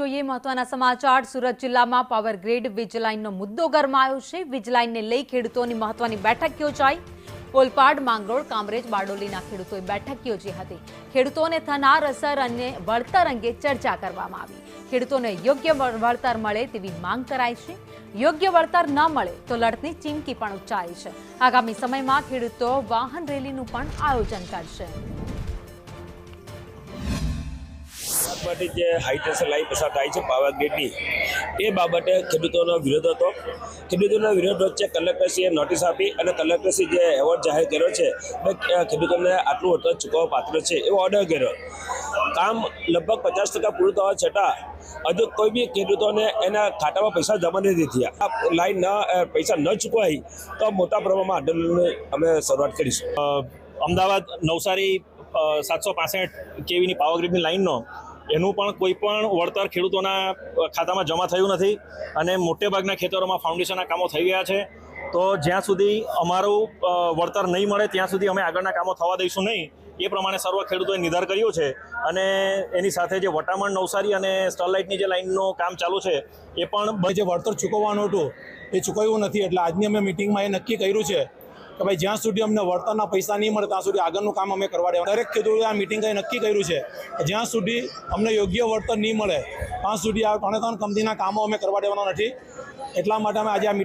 જોઈએ મહત્વના સમાચાર। સુરત જિલ્લામાં પાવર ગ્રીડ વીજ લાઇનનો મુદ્દો ગરમાયો છે। વીજ લાઇનને લઈ ખેડૂતોની મહત્વની બેઠક યોજાઈ। ઓલપાડ, માંગરોળ, કામરેજ, બારડોલીના ખેડૂતોએ બેઠક યોજી હતી। ખેડૂતોને થનાર અસર અને વળતર અંગે ચર્ચા કરવામાં આવી। ખેડૂતોને યોગ્ય વળતર મળે તેવી માંગ કરાઈ છે। યોગ્ય વળતર ન મળે તો લડતની ચીમકી પણ ઉચ્ચારી છે। આગામી સમયમાં ખેડૂતો વાહન રેલીનું પણ આયોજન કરશે। જે હાઈ ટેન્શન લાઈન પસાર થાય છે પાવર ગ્રીડની, એ બાબતે ખેડૂતોનો વિરોધ હતો। ખેડૂતોના વિરોધ વચ્ચે કલેક્ટરશ્રીએ નોટિસ આપી અને કલેક્ટરશ્રી જે એવોર્ડ જાહેર કર્યો છે ખેડૂતોને આટલું વળતર ચૂકવવા પાત્ર છે એવો ઓર્ડર કર્યો। કામ લગભગ 50% પૂરું થવા છતાં હજુ કોઈ બી ખેડૂતોને એના ખાતામાં પૈસા જમા નથી થયા। આ લાઈન પૈસા ન ચૂકવાય તો મોટા પ્રમાણમાં આંદોલનની અમે શરૂઆત કરીશું। અમદાવાદ નવસારી 765 કેવીની પાવર ગ્રીડની લાઇનનો એનું પણ કોઈ પણ વળતર ખેડૂતોના ખાતામાં જમા થયું નથી અને મોટેભાગના ખેતરોમાં ફાઉન્ડેશનના કામો થઈ ગયા છે। તો જ્યાં સુધી અમારું વળતર નહીં મળે ત્યાં સુધી અમે આગળના કામો થવા દઈશું નહીં, એ પ્રમાણે સર્વ ખેડૂતોએ નિર્ધાર કર્યો છે। અને એની સાથે જે વટામણ, નવસારી અને સ્ટરલાઇટની જે લાઇનનું કામ ચાલુ છે એ પણ જે વળતર ચૂકવવાનું હતું એ ચૂકવ્યું નથી। એટલે આજની અમે મિટિંગમાં એ નક્કી કર્યું છે કે ભાઈ જ્યાં સુધી અમને વળતરના પૈસા નહીં મળે ત્યાં સુધી આગળનું કામ અમે કરવા દેવા। દરેક ખેડૂતોએ આ મિટિંગે નક્કી કર્યું છે કે જ્યાં સુધી અમને યોગ્ય વળતર નહીં મળે ત્યાં સુધી આ 3 કંપનીના કામો અમે કરવા દેવાના નથી। એટલા માટે અમે આજે આ